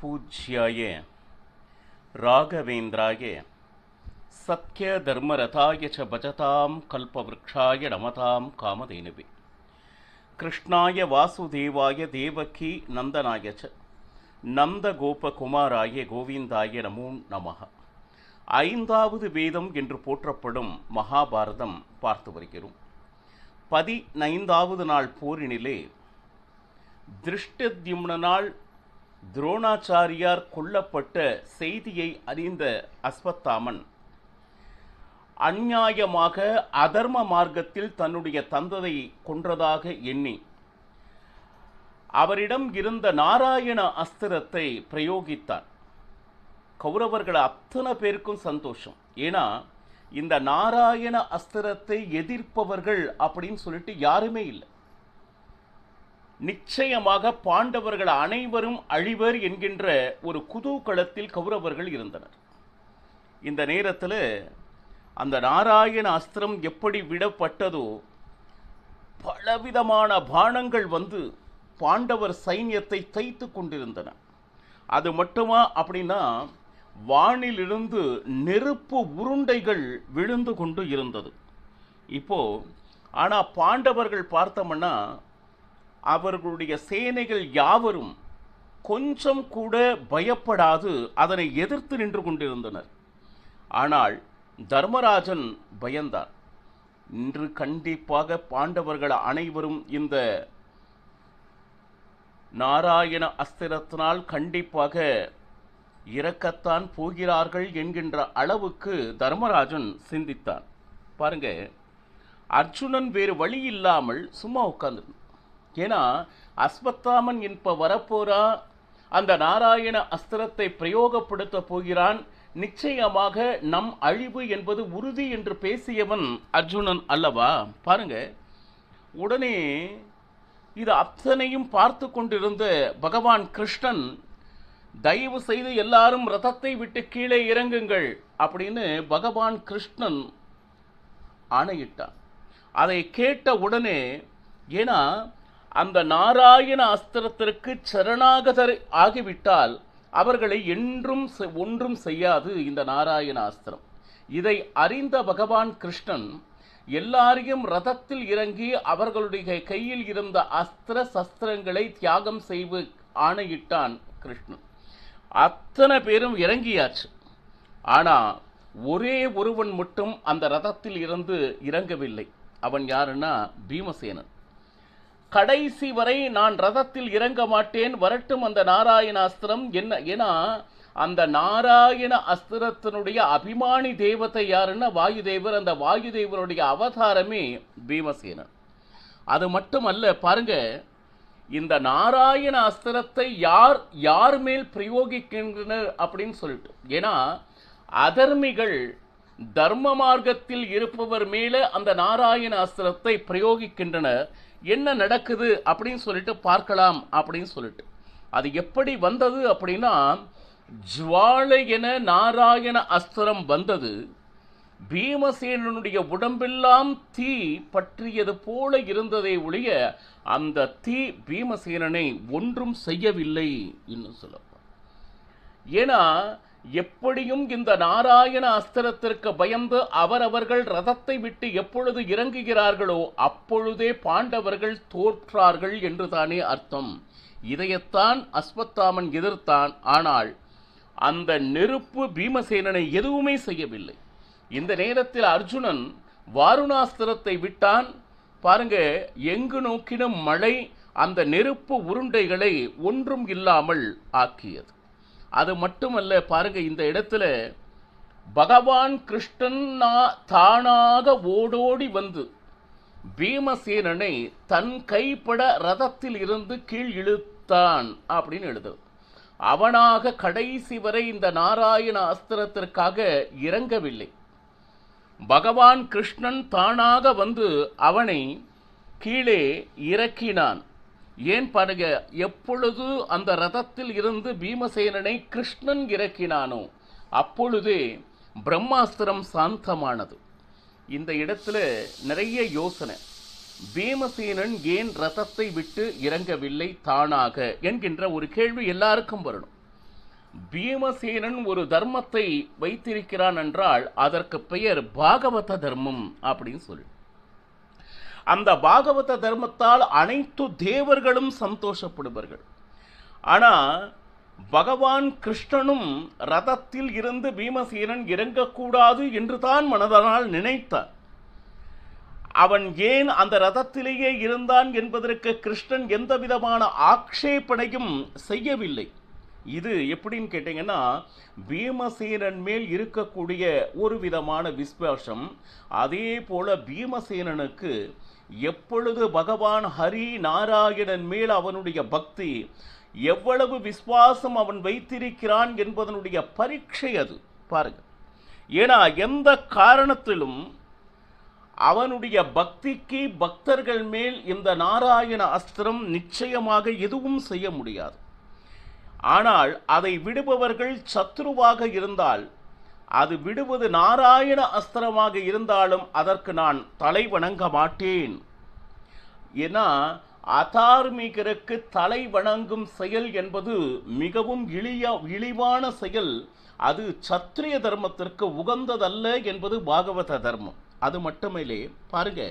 பூஜ்யாய ராகவேந்திராய சத்ய தர்மரதாய ச பஜதாம் கல்பவ்ருக்ஷாய நமதாம் காமதேனுவே கிருஷ்ணாய வாசுதேவாய தேவகி நந்தனாய ச நந்தகோபகுமாராய கோவிந்தாய நமோ நமஹ. ஐந்தாவது வேதம் என்று போற்றப்படும் மகாபாரதம் பார்த்து வருகிறோம். 15வது நாள் போரினிலே திருஷ்டத்யும்னனால் துரோணாச்சாரியார் கொல்லப்பட்ட செய்தியை அறிந்த அஸ்வத்தாமன் அநியாயமாக அதர்ம மார்க்கத்தில் தன்னுடைய தந்தையை கொன்றதாக எண்ணி அவரிடம் இருந்த நாராயண அஸ்திரத்தை பிரயோகித்தார். கௌரவர்கள் அத்தனை பேருக்கும் சந்தோஷம். ஏன்னா இந்த நாராயண அஸ்திரத்தை எதிர்ப்பவர்கள் அப்படின்னு சொல்லிட்டு யாருமே இல்லை. நிச்சயமாக பாண்டவர்கள் அனைவரும் அழிவர் என்கின்ற ஒரு குதூகலத்தில் கௌரவர்கள் இருந்தனர். இந்த நேரத்தில் அந்த நாராயண அஸ்திரம் எப்படி விடப்பட்டதோ பலவிதமான பானங்கள் வந்து பாண்டவர் சைன்யத்தை தைத்து கொண்டிருந்தன. அது மட்டுமா அப்படின்னா வானிலிருந்து நெருப்பு உருண்டைகள் விழுந்து கொண்டு இருந்தது. இப்போ ஆனால் பாண்டவர்கள் பார்த்தோம்னா அவர்களுடைய சேனைகள் யாவரும் கொஞ்சம் கூட பயப்படாது அதனை எதிர்த்து நின்று கொண்டிருந்தனர். ஆனால் தர்மராஜன் பயந்தார். இன்று கண்டிப்பாக பாண்டவர்கள் அனைவரும் இந்த நாராயண அஸ்திரத்தினால் கண்டிப்பாக இறக்கத்தான் போகிறார்கள் என்கின்ற அளவுக்கு தர்மராஜன் சிந்தித்தான். பாருங்க, அர்ஜுனன் வேறு வழி இல்லாமல் சும்மா உட்கார்ந்து, ஏன்னா அஸ்வத்தாமன் இப்ப வரப்போறா, அந்த நாராயண அஸ்திரத்தை பிரயோகப்படுத்த போகிறான், நிச்சயமாக நம் அழிவு என்பது உறுதி என்று பேசியவன் அர்ஜுனன் அல்லவா? பாருங்க, உடனே இது அத்தனையும் பார்த்து கொண்டிருந்த பகவான் கிருஷ்ணன், தயவு செய்து எல்லாரும் ரதத்தை விட்டு கீழே இறங்குங்கள் அப்படின்னு பகவான் கிருஷ்ணன் ஆணையிட்டான். அதை கேட்ட உடனே, ஏன்னா அந்த நாராயண அஸ்திரத்திற்கு சரணாகதர் ஆகிவிட்டால் அவர்களை என்றும் ஒன்றும் செய்யாது இந்த நாராயண அஸ்திரம். இதை அறிந்த பகவான் கிருஷ்ணன் எல்லாரையும் ரதத்தில் இறங்கி அவர்களுடைய கையில் இருந்த அஸ்திர சஸ்திரங்களை தியாகம் செய்து ஆணையிட்டான் கிருஷ்ணன். அத்தனை பேரும் இறங்கியாச்சு. ஆனா ஒரே ஒருவன் மட்டும் அந்த ரதத்தில் இருந்து இறங்கவில்லை. அவன் யாருன்னா பீமசேனன். கடைசி வரை நான் ரதத்தில் இறங்க மாட்டேன், வரட்டும் அந்த நாராயண அஸ்திரம் என்ன. ஏன்னா அந்த நாராயண அஸ்திரத்தினுடைய அபிமானி தேவதை யாருன்னா வாயுதேவர். அந்த வாயுதேவருடைய அவதாரமே பீமசேனன். அது மட்டுமல்ல, பாருங்க, இந்த நாராயண அஸ்திரத்தை யார் மேல் பிரயோகிக்கின்றனர் அப்படின்னு சொல்லிட்டு, ஏன்னா அதர்மிகள் தர்ம மார்க்கத்தில் இருப்பவர் மேல அந்த நாராயண அஸ்திரத்தை பிரயோகிக்கின்றனர். என்ன நடக்குது அப்படின்னு சொல்லிட்டு பார்க்கலாம் அப்படின்னு சொல்லிட்டு, அது எப்படி வந்தது அப்படின்னா, ஜுவாலை என நாராயண அஸ்திரம் வந்தது. பீமசேனனுடைய உடம்பெல்லாம் தீ பற்றியது போல இருந்ததை ஒழிய அந்த தீ பீமசேனனை ஒன்றும் செய்யவில்லை இன்னும் சொல்லப்போம். ஏன்னா எப்படியும் இந்த நாராயண அஸ்திரத்திற்கு பயந்து அவரவர்கள் ரதத்தை விட்டு எப்பொழுது இறங்குகிறார்களோ அப்பொழுதே பாண்டவர்கள் தோற்றார்கள் என்று தானே அர்த்தம். இதையத்தான் அஸ்வத்தாமன் எதிர்த்தான். ஆனால் அந்த நெருப்பு பீமசேனனை எதுவுமே செய்யவில்லை. இந்த நேரத்தில் அர்ஜுனன் வாருணாஸ்திரத்தை விட்டான். பாருங்க, எங்கு நோக்கினும் மழை அந்த நெருப்பு உருண்டைகளை ஒன்றும் இல்லாமல் ஆக்கியது. அது மட்டுமல்ல, பாருங்க, இந்த இடத்துல பகவான் கிருஷ்ணன் தானாக ஓடோடி வந்து பீமசேனனை தன் கைப்பட ரதத்தில் இருந்து கீழ் இழுத்தான் அப்படின்னு எழுது. அவனாக கடைசி வரை இந்த நாராயண அஸ்திரத்திற்காக இறங்கவில்லை. பகவான் கிருஷ்ணன் தானாக வந்து அவனை கீழே இறக்கினான். ஏன் பாருங்க, எப்பொழுது அந்த ரதத்தில் இருந்து பீமசேனனை கிருஷ்ணன் இறக்கினானோ அப்பொழுதே பிரம்மாஸ்திரம் சாந்தமானது. இந்த இடத்துல நிறைய யோசனை. பீமசேனன் ஏன் ரதத்தை விட்டு இறங்கவில்லை தானாக என்கின்ற ஒரு கேள்வி எல்லாருக்கும் வரணும். பீமசேனன் ஒரு தர்மத்தை வைத்திருக்கிறான் என்றால் அதற்கு பெயர் பாகவத தர்மம் அப்படின்னு சொல்லி. அந்த பாகவத தர்மத்தால் அனைத்து தேவர்களும் சந்தோஷப்படுவார்கள். ஆனா பகவான் கிருஷ்ணனும் ரதத்தில் இருந்து பீமசேனன் இறங்கக்கூடாது என்று தான் மனதனால் நினைத்தார். அவன் ஏன் அந்த ரதத்திலேயே இருந்தான் என்பதற்கு கிருஷ்ணன் எந்த விதமான ஆக்ஷேபனையும் செய்யவில்லை. இது எப்படின்னு கேட்டீங்கன்னா, பீமசேனன் மேல் இருக்கக்கூடிய ஒரு விதமான விசுவாசம். அதே போல பீமசேனனுக்கு எப்பொழுது பகவான் ஹரி நாராயணன் மேல் அவனுடைய பக்தி, எவ்வளவு விசுவாசம் அவன் வைத்திருக்கிறான் என்பதனுடைய பரீட்சை அது. பாருங்க, ஏன்னா எந்த காரணத்திலும் அவனுடைய பக்திக்கு பக்தர்கள் மேல் இந்த நாராயண அஸ்திரம் நிச்சயமாக எதுவும் செய்ய முடியாது. ஆனால் அதை விடுபவர்கள் சத்ருவாக இருந்தால், அது விடுவது நாராயண அஸ்திரமாக இருந்தாலும் அதற்கு நான் தலை வணங்க மாட்டேன். ஏன்னா அதார்மிகருக்கு தலை வணங்கும் செயல் என்பது மிகவும் இழிவான செயல். அது சத்திரிய தர்மத்திற்கு உகந்ததல்ல என்பது பாகவத தர்மம். அது மட்டுமில்லை, பாருங்க,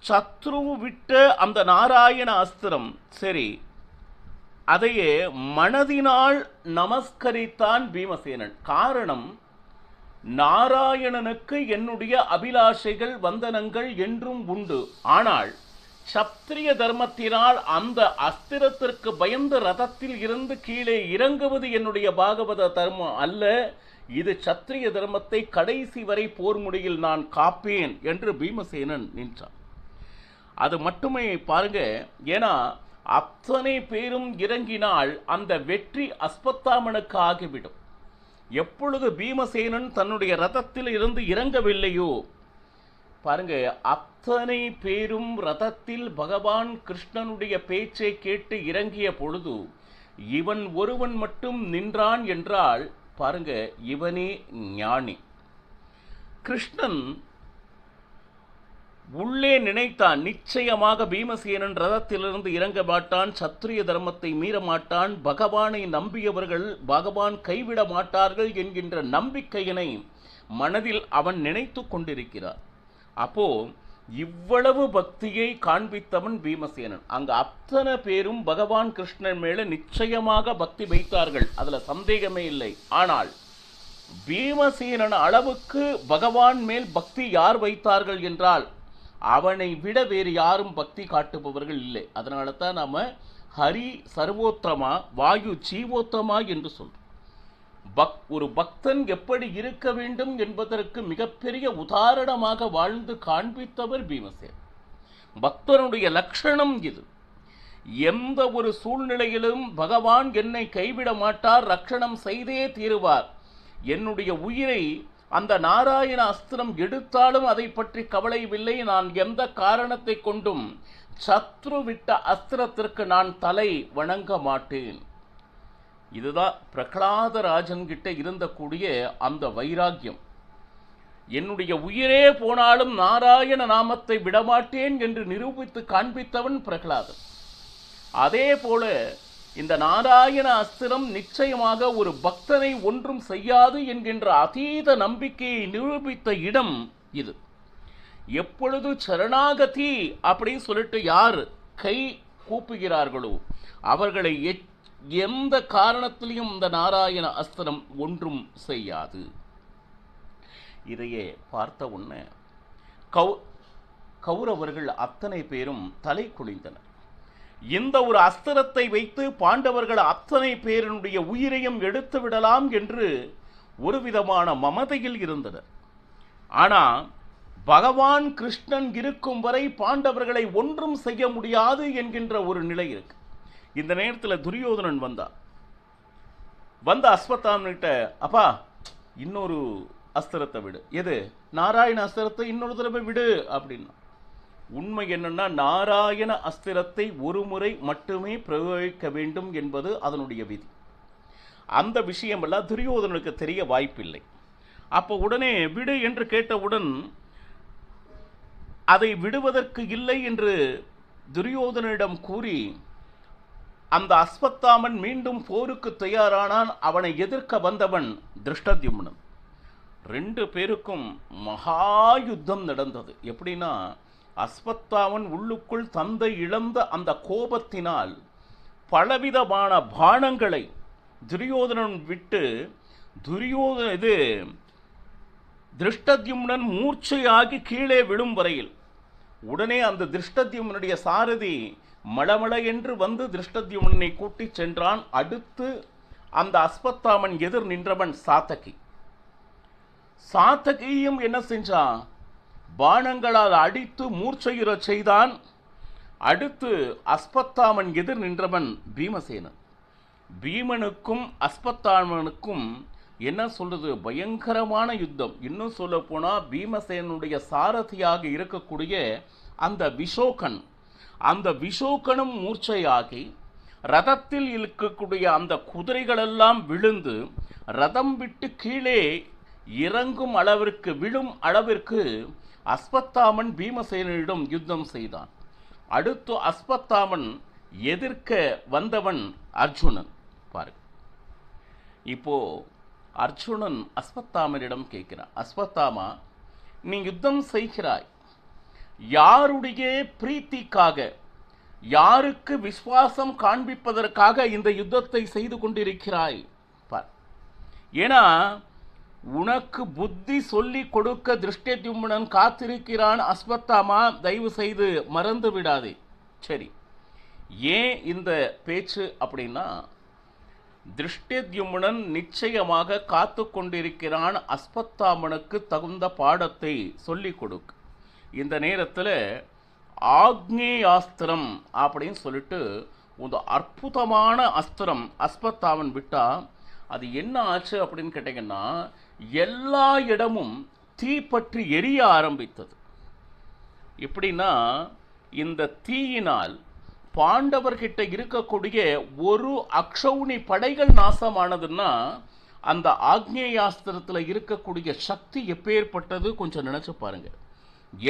சத்ரு விட்ட அந்த நாராயண அஸ்திரம் சரி, அதையே மனதினால் நமஸ்கரித்தான் பீமசேனன். காரணம், நாராயணனுக்கு என்னுடைய அபிலாஷைகள் வந்தனங்கள் என்றும் உண்டு. ஆனால் சத்திரிய தர்மத்தினால் அந்த அஸ்திரத்திற்கு பயந்து ரதத்தில் இருந்து கீழே இறங்குவது என்னுடைய பாகவத தர்மம் அல்ல. இது சத்திரிய தர்மத்தை கடைசி வரை போர் முடியில் நான் காப்பேன் என்று பீமசேனன் நின்றான். அது மட்டுமே பாருங்க, ஏன்னா அத்தனை பேரும் இறங்கினால் அந்த வெற்றி அஸ்வத்தாமனுக்கு ஆகிவிடும். எப்பொழுது பீமசேனன் தன்னுடைய ரதத்தில் இருந்து இறங்கவில்லையோ, பாருங்க, அத்தனை பேரும் ரதத்தில் பகவான் கிருஷ்ணனுடைய பேச்சை கேட்டு இறங்கிய பொழுது இவன் ஒருவன் மட்டும் நின்றான் என்றால், பாருங்க, இவனே ஞானி. கிருஷ்ணன் உள்ளே நினைத்தான், நிச்சயமாக பீமசேனன் ரதத்திலிருந்து இறங்க மாட்டான், சத்திரிய தர்மத்தை மீற மாட்டான், பகவானை நம்பியவர்கள் பகவான் கைவிட மாட்டார்கள் என்கின்ற நம்பிக்கையினை மனதில் அவன் நினைத்து கொண்டிருக்கிறார். அப்போ இவ்வளவு பக்தியை காண்பித்தவன் பீமசேனன். அங்க அத்தனை பேரும் பகவான் கிருஷ்ணன் மேல நிச்சயமாக பக்தி வைத்தார்கள், அதுல சந்தேகமே இல்லை. ஆனால் பீமசேனன் அளவுக்கு பகவான் மேல் பக்தி யார் வைத்தார்கள் என்றால் அவனை விட வேறு யாரும் பக்தி காட்டுபவர்கள் இல்லை. அதனால தான் நாம ஹரி சர்வோத்தமா வாயு ஜீவோத்தமா என்று சொல்றோம். ஒரு பக்தன் எப்படி இருக்க வேண்டும் என்பதற்கு மிகப்பெரிய உதாரணமாக வாழ்ந்து காண்பித்தவர் பீமசேன். பக்தனுடைய லட்சணம் இது. எந்த ஒரு சூழ்நிலையிலும் பகவான் என்னை கைவிட மாட்டார், ரட்சணம் செய்தே தீருவார். என்னுடைய உயிரை அந்த நாராயண அஸ்திரம் எடுத்தாலும் அதை பற்றி கவலையில்லை. நான் எந்த காரணத்தை கொண்டும் சத்ரு விட்ட அஸ்திரத்திற்கு நான் தலை வணங்க மாட்டேன். இதுதான் பிரகலாதராஜன் கிட்ட இருந்தக்கூடிய அந்த வைராக்கியம். என்னுடைய உயிரே போனாலும் நாராயண நாமத்தை விடமாட்டேன் என்று நிரூபித்து காண்பித்தவன் பிரகலாதன். அதே போல இந்த நாராயண அஸ்திரம் நிச்சயமாக ஒரு பக்தனை ஒன்றும் செய்யாது என்கின்ற அதீத நம்பிக்கையை நிரூபித்த இடம் இது. எப்பொழுது சரணாகதி அப்படின்னு சொல்லிட்டு யார் கை கூப்புகிறார்களோ அவர்களை எந்த காரணத்திலையும் இந்த நாராயண அஸ்திரம் ஒன்றும் செய்யாது. இதையே பார்த்த உடனே கௌரவர்கள் அத்தனை பேரும் தலை குனிந்தனர். இந்த ஒரு அஸ்திரத்தை வைத்து பாண்டவர்கள் அத்தனை பேருடைய உயிரையும் எடுத்து விடலாம் என்று ஒரு விதமான மமதையில் இருந்தனர். ஆனால் பகவான் கிருஷ்ணன் இருக்கும் வரை பாண்டவர்களை ஒன்றும் செய்ய முடியாது என்கின்ற ஒரு நிலை இருக்கு. இந்த நேரத்தில் துரியோதனன் வந்த அஸ்வத்தாமன்கிட்ட, அப்பா இன்னொரு அஸ்திரத்தை விடு. எது? நாராயண அஸ்திரத்தை இன்னொரு தடவை விடு அப்படின்னா. உண்மை என்னன்னா, நாராயண அஸ்திரத்தை ஒரு முறை மட்டுமே பிரயோகிக்க வேண்டும் என்பது அதனுடைய விதி. அந்த விஷயமெல்லாம் துரியோதனனுக்கு தெரிய வாய்ப்பில்லை. அப்போ உடனே விடு என்று கேட்டவுடன் அதை விடுவதற்கு இல்லை என்று துரியோதனிடம் கூறி அந்த அஸ்வத்தாமன் மீண்டும் போருக்கு தயாரானான். அவனை எதிர்க்க வந்தவன் திருஷ்டத்யும்னன். 2 பேருக்கும் மகா யுத்தம் நடந்தது. எப்படின்னா, அஸ்வத்தாமன் உள்ளுக்குள் தந்தை இழந்த அந்த கோபத்தினால் பலவிதமான பானங்களை துரியோதனன் விட்டு திருஷ்டத்யும்னன் மூர்ச்சையாகி கீழே விழும் வரையில் உடனே அந்த திருஷ்டத்யும்னுடைய சாரதி மளமள என்று வந்து திருஷ்டத்யும்னனை கூட்டிச் சென்றான். அடுத்து அந்த அஸ்வத்தாமன் எதிர் நின்றவன் சாத்தகியும் என்ன செஞ்சான்? பானங்களால் அடித்து மூர்ச்சையுறச் செய்தான். அடுத்து அஸ்வத்தாமன் எதிர் நின்றவன் பீமசேனன். பீமனுக்கும் அஸ்வத்தாமனுக்கும் என்ன சொல்றது, பயங்கரமான யுத்தம். இன்னும் சொல்ல போனா பீமசேனுடைய சாரதியாக இருக்கக்கூடிய அந்த விஷோகனும் மூர்ச்சையாகி ரதத்தில் இருக்கக்கூடிய அந்த குதிரைகளெல்லாம் விழுந்து ரதம் விட்டு கீழே இறங்கும் அளவிற்கு விழும் அளவிற்கு அஸ்வத்தாமன் பீமசேனிடம் யுத்தம் செய்தான். அடுத்து அஸ்வத்தாமன் எதிர்க்க வந்தவன் அர்ஜுனன். பாருங்க, இப்போ அர்ஜுனன் அஸ்வத்தாமனிடம் கேட்கிறான், அஸ்வத்தாமா, நீ யுத்தம் செய்கிறாய், யாருடைய பிரீத்திக்காக, யாருக்கு விசுவாசம் காண்பிப்பதற்காக இந்த யுத்தத்தை செய்து கொண்டிருக்கிறாய்? பார், ஏன்னா உனக்கு புத்தி சொல்லி கொடுக்க திருஷ்டத்யும்னன் காத்திருக்கிறான். அஸ்வத்தாமா, தயவு செய்து மறந்து விடாதே. சரி, ஏன் இந்த பேச்சு அப்படின்னா, திருஷ்டத்யும்னன் நிச்சயமாக காத்து கொண்டிருக்கிறான் அஸ்வத்தாமனுக்கு தகுந்த பாடத்தை சொல்லிக் கொடுக்க. இந்த நேரத்தில் ஆக்னேயாஸ்திரம் அப்படின்னு சொல்லிட்டு ஒரு அற்புதமான அஸ்திரம் அஸ்வத்தாமன் விட்டா. அது என்ன ஆச்சு அப்படின்னு கேட்டீங்கன்னா, எல்லா இடமும் தீப்பற்றி எரிய ஆரம்பித்தது. எப்படின்னா, இந்த தீயினால் பாண்டவர்கிட்ட இருக்கக்கூடிய ஒரு அக்ஷௌனி படைகள் நாசமானதுன்னா அந்த ஆக்னேயாஸ்திரத்தில் இருக்கக்கூடிய சக்தி எப்பேற்பட்டது கொஞ்சம் நினைச்சு பாருங்க.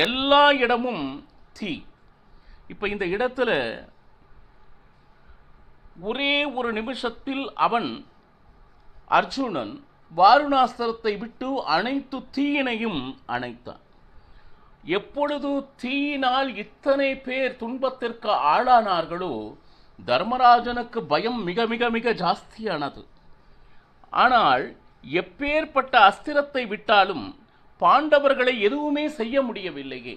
எல்லா இடமும் தீ. இப்ப இந்த இடத்துல ஒரே ஒரு நிமிஷத்தில் அர்ஜுனன் வாருணாஸ்திரத்தை விட்டு அனைத்து தீயினையும் அணைத்தான். எப்பொழுது தீயினால் இத்தனை பேர் துன்பத்திற்கு ஆளானார்களோ தர்மராஜனுக்கு பயம் மிக மிக மிக ஜாஸ்தியானது. ஆனால் எப்பேற்பட்ட அஸ்திரத்தை விட்டாலும் பாண்டவர்களை எதுவுமே செய்ய முடியவில்லையே.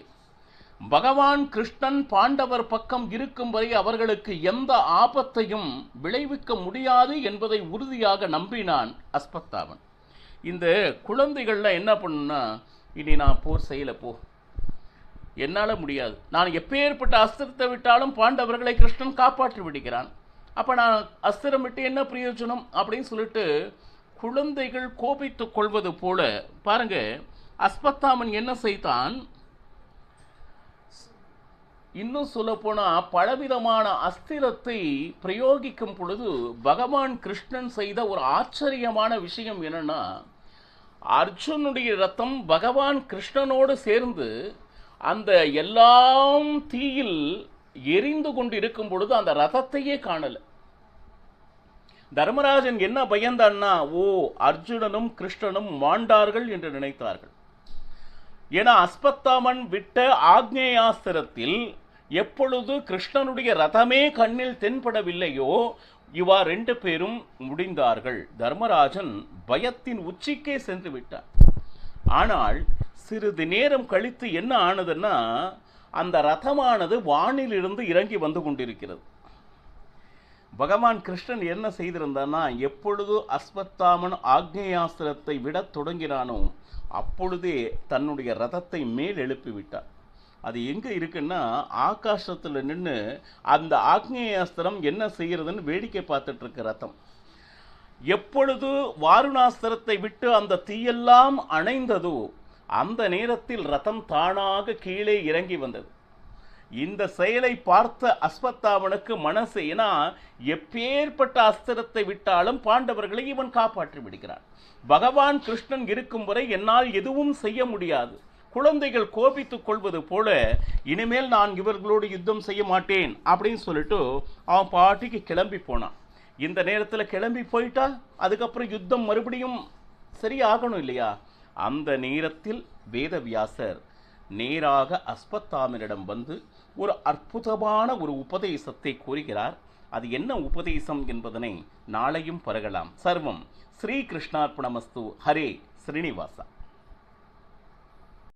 பகவான் கிருஷ்ணன் பாண்டவர் பக்கம் இருக்கும் வரை அவர்களுக்கு எந்த ஆபத்தையும் விளைவிக்க முடியாது என்பதை உறுதியாக நம்பினான் அஸ்வத்தாமன். இந்த குழந்தைகள்லாம் என்ன பண்ணுன்னா, இனி நான் போர் செய்யல, போ, என்னால் முடியாது, நான் எப்பேற்பட்ட அஸ்திரத்தை விட்டாலும் பாண்டவர்களை கிருஷ்ணன் காப்பாற்றி விடுகிறான், அப்போ நான் அஸ்திரம் விட்டு என்ன பிரயோஜனம் அப்படின்னு சொல்லிட்டு குழந்தைகள் கோபித்துக் கொள்வது போல பாருங்க. அஸ்வத்தாமன் என்ன செய்தான், இன்னும் சொல்ல போனா பலவிதமான அஸ்திரத்தை பிரயோகிக்கும் பொழுது பகவான் கிருஷ்ணன் செய்த ஒரு ஆச்சரியமான விஷயம் என்னன்னா, அர்ஜுனுடைய ரத்தம் பகவான் கிருஷ்ணனோடு சேர்ந்து அந்த எல்லாம் தீயில் எரிந்து கொண்டு இருக்கும் பொழுது அந்த ரதத்தையே காணல. தர்மராஜன் என்ன பயந்தான்னா, ஓ, அர்ஜுனனும் கிருஷ்ணனும் மாண்டார்கள் என்று நினைத்தார்கள். ஏன்னா அஸ்வத்தாமன் விட்ட ஆக்னேயாஸ்திரத்தில் எப்பொழுது கிருஷ்ணனுடைய ரதமே கண்ணில் தென்படவில்லையோ இவா 2 பேரும் முடிந்தார்கள். தர்மராஜன் பயத்தின் உச்சிக்கே சென்று விட்டார். ஆனால் சிறிது நேரம் கழித்து என்ன ஆனதுன்னா, அந்த ரதமானது வானிலிருந்து இறங்கி வந்து கொண்டிருக்கிறது. பகவான் கிருஷ்ணன் என்ன செய்திருந்தான்னா, எப்பொழுது அஸ்வத்தாமன் ஆக்னேயாஸ்திரத்தை விட தொடங்கினானோ அப்பொழுதே தன்னுடைய ரதத்தை மேல் எழுப்பி விட்டார். அது எங்க இருக்குன்னா, ஆகாசத்தில் நின்று அந்த ஆக்னேயாஸ்திரம் என்ன செய்யறதுன்னு வேடிக்கை பார்த்துட்டு இருக்க ரதம். எப்பொழுது வாருணாஸ்திரத்தை விட்டு அந்த தீயெல்லாம் அணைந்ததோ அந்த நேரத்தில் ரதம் தானாக கீழே இறங்கி வந்தது. இந்த செயலை பார்த்த அஸ்வத்தாமனுக்கு மனசு, ஏன்னா எப்பேற்பட்ட அஸ்திரத்தை விட்டாலும் பாண்டவர்களை இவன் காப்பாற்றி விடுகிறான். பகவான் கிருஷ்ணன் இருக்கும் வரை என்னால் எதுவும் செய்ய முடியாது. குழந்தைகள் கோபித்துக் கொள்வது போல இனிமேல் நான் இவர்களோடு யுத்தம் செய்ய மாட்டேன் அப்படின்னு சொல்லிட்டு அவன் பாட்டிக்கு கிளம்பி போனான். இந்த நேரத்தில் கிளம்பி போயிட்டா அதுக்கப்புறம் யுத்தம் மறுபடியும் சரியாகணும் இல்லையா? அந்த நேரத்தில் வேதவியாசர் நேராக அஸ்வத்தாமனிடம் வந்து ஒரு அற்புதமான ஒரு உபதேசத்தை கூறுகிறார். அது என்ன உபதேசம் என்பதனை நாளையும் பருகலாம். சர்வம் ஸ்ரீ கிருஷ்ணார்ப்பணமஸ்து. ஹரே ஸ்ரீனிவாசா.